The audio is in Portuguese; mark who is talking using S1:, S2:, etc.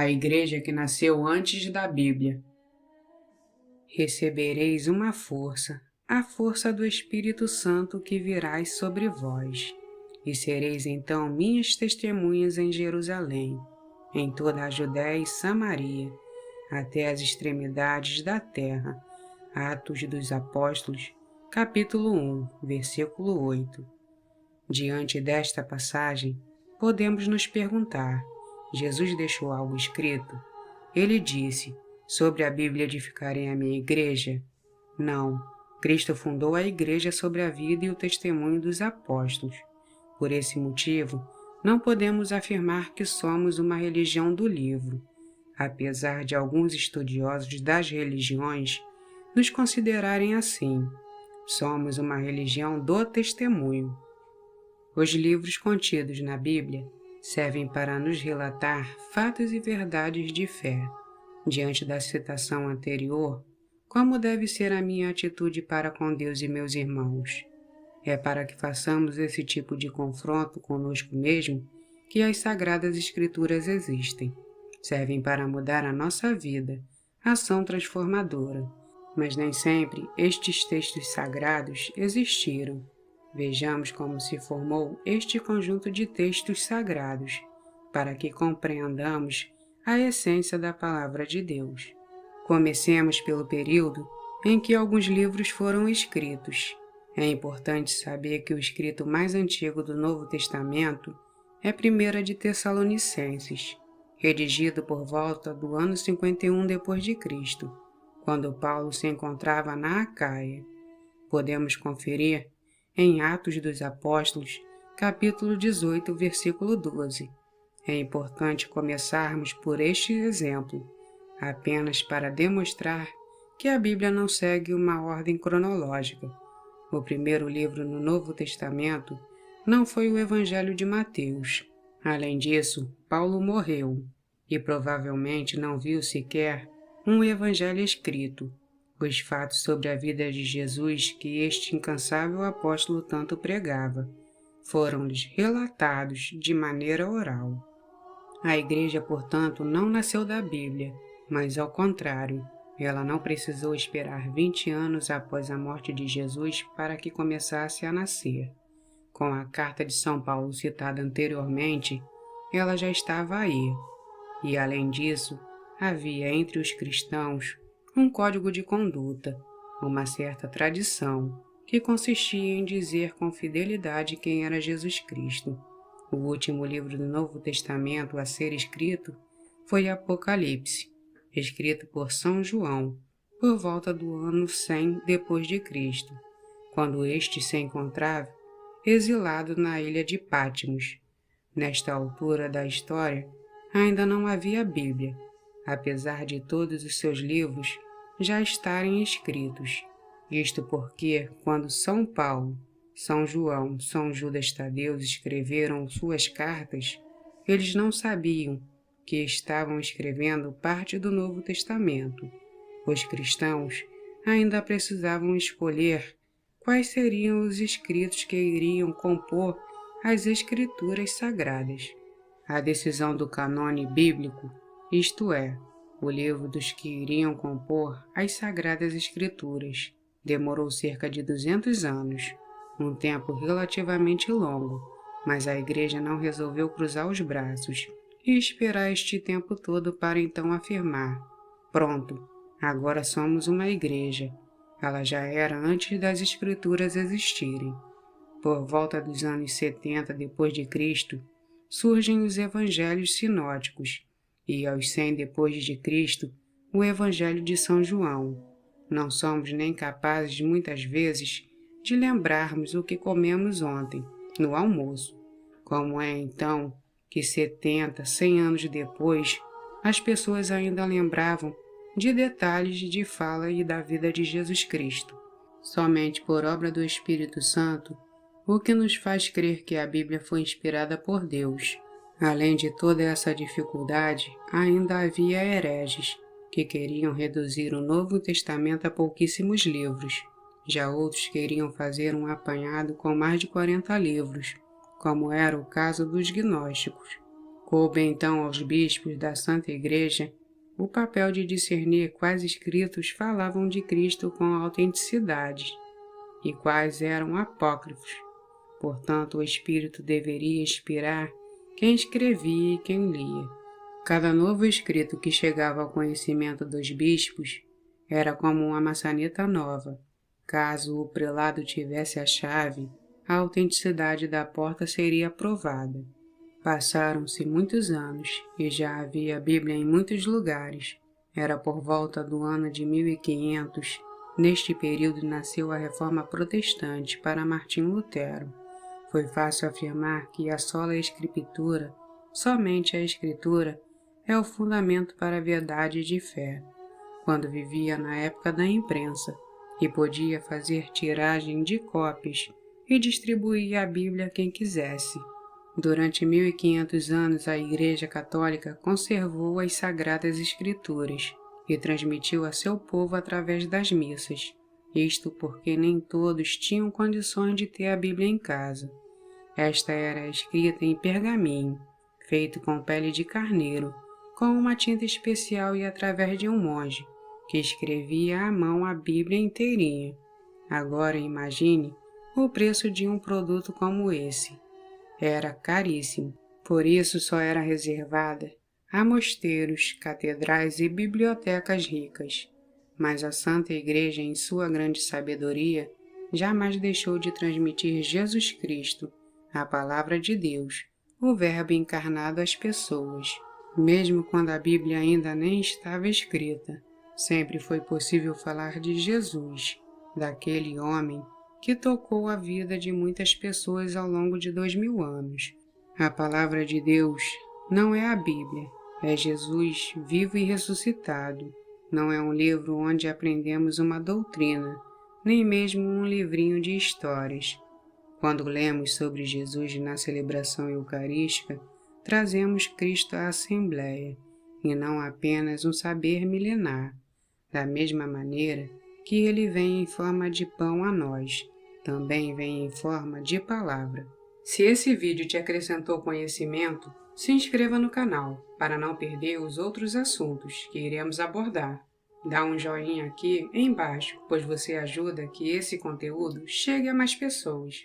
S1: a igreja que nasceu antes da Bíblia. Recebereis uma força, a força do Espírito Santo que virá sobre vós, e sereis então minhas testemunhas em Jerusalém, em toda a Judéia e Samaria, até as extremidades da terra. Atos dos Apóstolos, capítulo 1, versículo 8. Diante desta passagem, podemos nos perguntar: Jesus deixou algo escrito? Ele disse: sobre a Bíblia edificarei a minha igreja? Não. Cristo fundou a igreja sobre a vida e o testemunho dos apóstolos. Por esse motivo, não podemos afirmar que somos uma religião do livro, apesar de alguns estudiosos das religiões nos considerarem assim. Somos uma religião do testemunho. Os livros contidos na Bíblia servem para nos relatar fatos e verdades de fé. Diante da citação anterior, como deve ser a minha atitude para com Deus e meus irmãos? É para que façamos esse tipo de confronto conosco mesmo que as Sagradas Escrituras existem. Servem para mudar a nossa vida, ação transformadora. Mas nem sempre estes textos sagrados existiram. Vejamos como se formou este conjunto de textos sagrados, para que compreendamos a essência da Palavra de Deus. Comecemos pelo período em que alguns livros foram escritos. É importante saber que o escrito mais antigo do Novo Testamento é 1 de Tessalonicenses, redigido por volta do ano 51 d.C., quando Paulo se encontrava na Acaia. Podemos conferir em Atos dos Apóstolos, capítulo 18, versículo 12. É importante começarmos por este exemplo, apenas para demonstrar que a Bíblia não segue uma ordem cronológica. O primeiro livro no Novo Testamento não foi o Evangelho de Mateus. Além disso, Paulo morreu e provavelmente não viu sequer um evangelho escrito. Os fatos sobre a vida de Jesus que este incansável apóstolo tanto pregava foram-lhes relatados de maneira oral. A igreja, portanto, não nasceu da Bíblia, mas ao contrário, ela não precisou esperar 20 anos após a morte de Jesus para que começasse a nascer. Com a carta de São Paulo citada anteriormente, ela já estava aí. E além disso, havia entre os cristãos um código de conduta, uma certa tradição, que consistia em dizer com fidelidade quem era Jesus Cristo. O último livro do Novo Testamento a ser escrito foi Apocalipse, escrito por São João, por volta do ano 100 d.C., quando este se encontrava exilado na ilha de Patmos. Nesta altura da história, ainda não havia Bíblia, apesar de todos os seus livros já estarem escritos. Isto porque, quando São Paulo, São João, São Judas Tadeu escreveram suas cartas, eles não sabiam que estavam escrevendo parte do Novo Testamento. Os cristãos ainda precisavam escolher quais seriam os escritos que iriam compor as Escrituras Sagradas. A decisão do cânone bíblico, isto é, o livro dos que iriam compor as Sagradas Escrituras, demorou cerca de 200 anos, um tempo relativamente longo, mas a igreja não resolveu cruzar os braços e esperar este tempo todo para então afirmar: pronto, agora somos uma igreja. Ela já era antes das Escrituras existirem. Por volta dos anos 70 d.C., surgem os evangelhos sinóticos, e aos 100 d.C., o Evangelho de São João. Não somos nem capazes, muitas vezes, de lembrarmos o que comemos ontem, no almoço. Como é, então, que 70, 100 anos depois, as pessoas ainda lembravam de detalhes de fala e da vida de Jesus Cristo? Somente por obra do Espírito Santo, o que nos faz crer que a Bíblia foi inspirada por Deus. Além de toda essa dificuldade, ainda havia hereges, que queriam reduzir o Novo Testamento a pouquíssimos livros. Já outros queriam fazer um apanhado com mais de 40 livros, como era o caso dos gnósticos. Coube então aos bispos da Santa Igreja o papel de discernir quais escritos falavam de Cristo com autenticidade e quais eram apócrifos. Portanto, o Espírito deveria inspirar quem escrevia e quem lia. Cada novo escrito que chegava ao conhecimento dos bispos era como uma maçaneta nova. Caso o prelado tivesse a chave, a autenticidade da porta seria provada. Passaram-se muitos anos e já havia Bíblia em muitos lugares. Era por volta do ano de 1500. Neste período nasceu a Reforma Protestante para Martim Lutero. Foi fácil afirmar que a sola Escritura, somente a Escritura, é o fundamento para a verdade de fé. Quando vivia na época da imprensa e podia fazer tiragem de cópias e distribuir a Bíblia a quem quisesse. Durante 1500 anos, a Igreja Católica conservou as Sagradas Escrituras e transmitiu a seu povo através das missas. Isto porque nem todos tinham condições de ter a Bíblia em casa. Esta era escrita em pergaminho, feito com pele de carneiro, com uma tinta especial e através de um monge, que escrevia à mão a Bíblia inteirinha. Agora imagine o preço de um produto como esse. Era caríssimo, por isso só era reservada a mosteiros, catedrais e bibliotecas ricas. Mas a Santa Igreja, em sua grande sabedoria, jamais deixou de transmitir Jesus Cristo, a Palavra de Deus, o Verbo encarnado às pessoas. Mesmo quando a Bíblia ainda nem estava escrita, sempre foi possível falar de Jesus, daquele homem que tocou a vida de muitas pessoas ao longo de 2000 anos. A Palavra de Deus não é a Bíblia, é Jesus vivo e ressuscitado. Não é um livro onde aprendemos uma doutrina, nem mesmo um livrinho de histórias. Quando lemos sobre Jesus na celebração eucarística, trazemos Cristo à Assembleia, e não apenas um saber milenar. Da mesma maneira que ele vem em forma de pão a nós, também vem em forma de palavra. Se esse vídeo te acrescentou conhecimento, se inscreva no canal para não perder os outros assuntos que iremos abordar. Dá um joinha aqui embaixo, pois você ajuda que esse conteúdo chegue a mais pessoas.